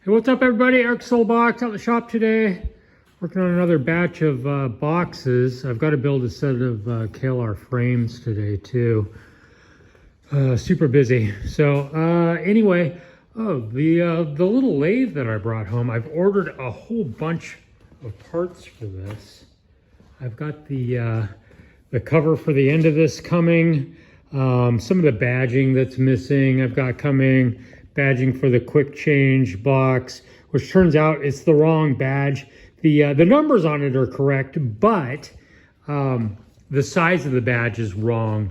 Hey, what's up everybody? Eric Solbox out in the shop today. Working on another batch of boxes. I've got to build a set of KLR frames today too. Super busy. So anyway, the little lathe that I brought home, I've ordered a whole bunch of parts for this. I've got the cover for the end of this coming. Some of the badging that's missing I've got coming. Badging for the quick change box, which turns out it's the wrong badge. The numbers on it are correct, but the size of the badge is wrong.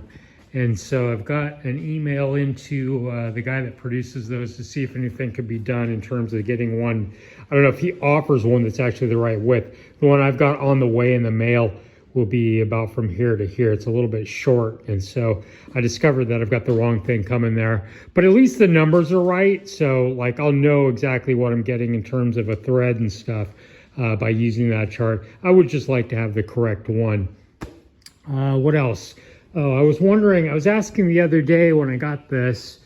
And so I've got an email into the guy that produces those to see if anything could be done in terms of getting one. I don't know if he offers one that's actually the right width. The one I've got on the way in the mail will be about from here to here. It's a little bit short, and so I discovered that I've got the wrong thing coming there, but at least the numbers are right, so like I'll know exactly what I'm getting in terms of a thread and stuff by using that chart. I would just like to have the correct one. What else? Oh, I was asking the other day when I got this,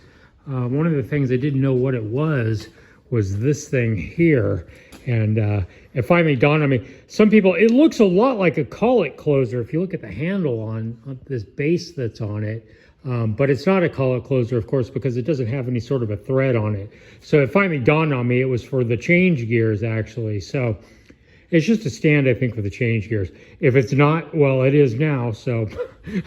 one of the things I didn't know what it was this thing here. And it finally dawned on me. Some people, it looks a lot like a collet closer if you look at the handle on this base that's on it. But it's not a collet closer, of course, because it doesn't have any sort of a thread on it. So it finally dawned on me it was for the change gears, actually. So it's just a stand, I think, for the change gears. If it's not, well, it is now. So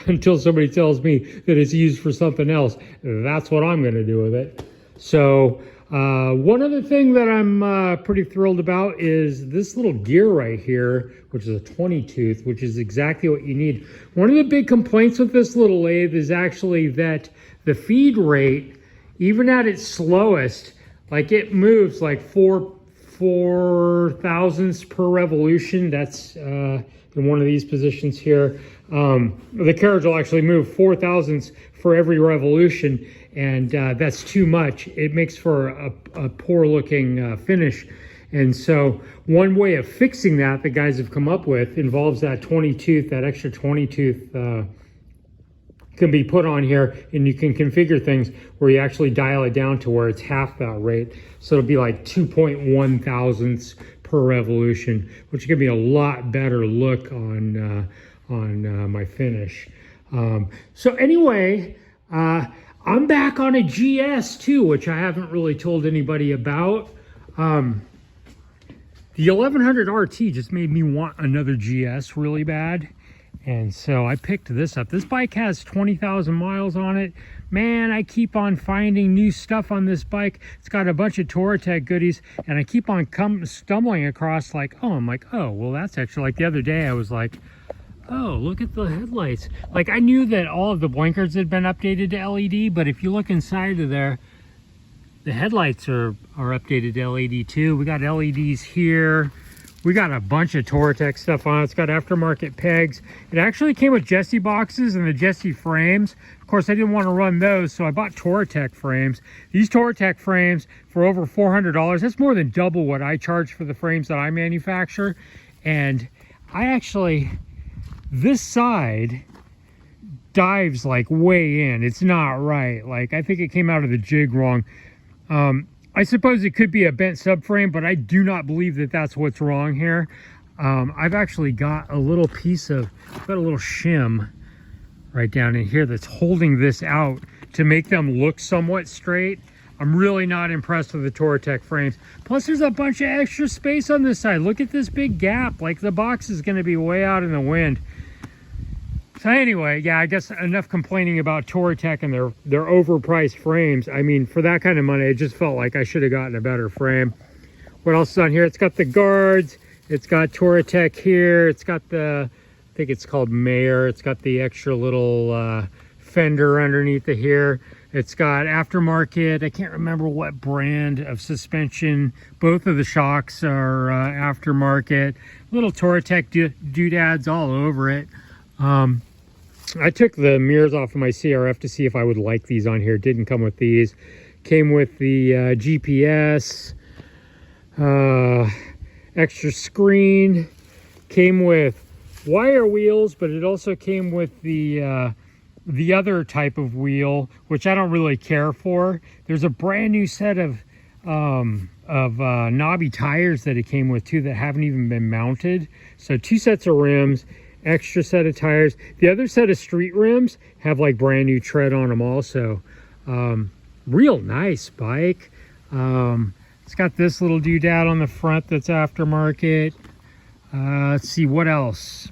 until somebody tells me that it's used for something else, that's what I'm going to do with it. So one other thing that I'm pretty thrilled about is this little gear right here, which is a 20 tooth, which is exactly what you need. One of the big complaints with this little lathe is actually that the feed rate, even at its slowest, like it moves like four thousandths per revolution. That's in one of these positions here. The carriage will actually move 4 thousandths for every revolution, and that's too much. It makes for a poor looking finish. And so one way of fixing that the guys have come up with involves that 20 tooth, that extra 20 tooth can be put on here, and you can configure things where you actually dial it down to where it's half that rate. So it'll be like 2.1 thousandths per revolution, which give me a lot better look on my finish. So anyway, I'm back on a GS too, which I haven't really told anybody about. The 1100 RT just made me want another GS really bad. And so I picked this up. This bike has 20,000 miles on it. Man, I keep on finding new stuff on this bike. It's got a bunch of Touratech goodies, and I keep on stumbling across like, I'm like, oh, well, that's actually, like the other day I was like, oh, look at the headlights. Like I knew that all of the blinkers had been updated to LED, but if you look inside of there, the headlights are updated to LED too. We got LEDs here. We got a bunch of Touratech stuff on it. It's got aftermarket pegs. It actually came with Jesse boxes and the Jesse frames. Of course, I didn't want to run those, so I bought Touratech frames. These Touratech frames for over $400. That's more than double what I charge for the frames that I manufacture. And I actually, this side dives like way in. It's not right. Like I think it came out of the jig wrong. I suppose it could be a bent subframe, but I do not believe that that's what's wrong here. I've actually got a little piece of, got a little shim right down in here that's holding this out to make them look somewhat straight. I'm really not impressed with the Touratech frames. Plus there's a bunch of extra space on this side. Look at this big gap. Like the box is going to be way out in the wind. So anyway, yeah, I guess enough complaining about Touratech and their overpriced frames. I mean, for that kind of money, it just felt like I should have gotten a better frame. What else is on here? It's got the guards. It's got Touratech here. It's got the, I think it's called Mayer. It's got the extra little fender underneath it here. It's got aftermarket. I can't remember what brand of suspension. Both of the shocks are aftermarket. Little Touratech doodads all over it. I took the mirrors off of my CRF to see if I would like these on here. Didn't come with these. Came with the GPS, extra screen. Came with wire wheels, but it also came with the other type of wheel, which I don't really care for. There's a brand new set of of knobby tires that it came with too that haven't even been mounted. So 2 sets of rims, extra set of tires. The other set of street rims have like brand new tread on them also. Real nice bike. It's got this little doodad on the front that's aftermarket. Let's see what else.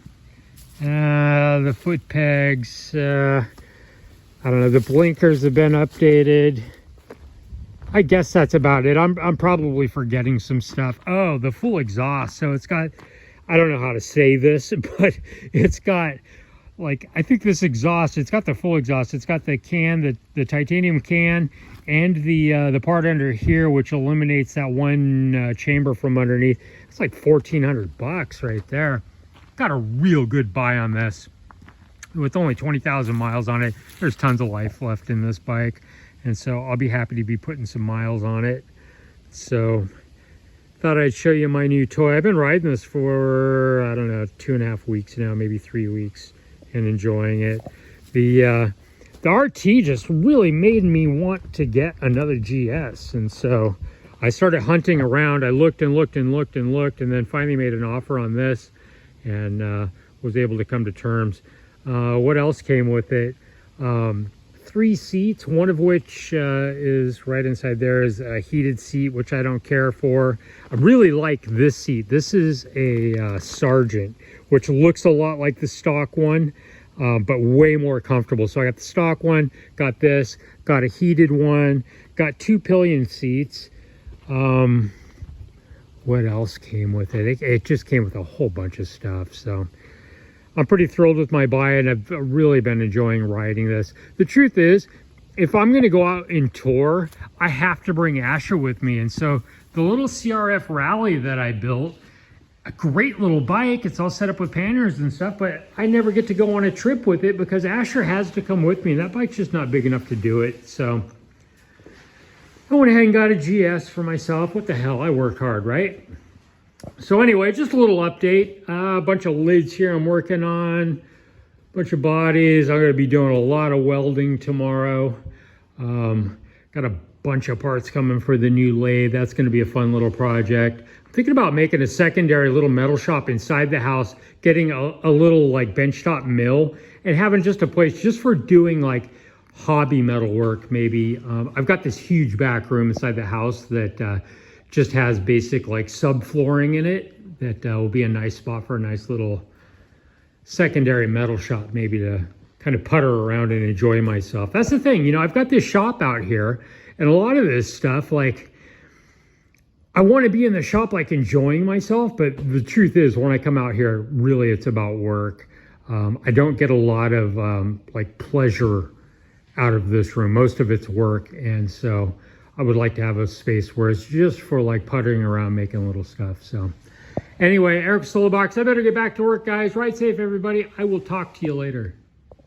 The foot pegs, I don't know, the blinkers have been updated. I guess that's about it. I'm probably forgetting some stuff. Oh, the full exhaust. So it's got, I don't know how to say this, but it's got like, I think this exhaust, it's got the full exhaust. It's got the can, the titanium can, and the part under here, which eliminates that one chamber from underneath. It's like $1,400 right there. Got a real good buy on this. With only 20,000 miles on it, there's tons of life left in this bike. And so I'll be happy to be putting some miles on it. So thought I'd show you my new toy. I've been riding this for, I don't know, 2.5 weeks now, maybe 3 weeks, and enjoying it. The RT just really made me want to get another GS. And so I started hunting around. I looked and looked and looked and looked, and then finally made an offer on this and was able to come to terms. What else came with it? 3 seats, one of which is right inside there is a heated seat, which I don't care for. I really like this seat. This is a Sargent, which looks a lot like the stock one, but way more comfortable. So I got the stock one, got this, got a heated one, got 2 pillion seats. What else came with it? It just came with a whole bunch of stuff. So I'm pretty thrilled with my buy, and I've really been enjoying riding this. The truth is, if I'm going to go out and tour, I have to bring Asher with me. And so the little CRF Rally that I built, a great little bike. It's all set up with panniers and stuff, but I never get to go on a trip with it because Asher has to come with me, and that bike's just not big enough to do it. So I went ahead and got a GS for myself. What the hell? I work hard, right? So anyway, just a little update. A bunch of lids here I'm working on, a bunch of bodies. I'm going to be doing a lot of welding tomorrow. Got a bunch of parts coming for the new lathe. That's going to be a fun little project. I'm thinking about making a secondary little metal shop inside the house, getting a little like benchtop mill, and having just a place just for doing like hobby metal work maybe. I've got this huge back room inside the house that just has basic like subflooring in it that will be a nice spot for a nice little secondary metal shop, maybe to kind of putter around and enjoy myself. That's the thing, you know, I've got this shop out here, and a lot of this stuff, like, I want to be in the shop like enjoying myself, but the truth is when I come out here, really it's about work. I don't get a lot of like pleasure out of this room. Most of it's work, and so I would like to have a space where it's just for like puttering around, making little stuff. So anyway, Eric Solobox, I better get back to work, guys. Ride safe, everybody. I will talk to you later.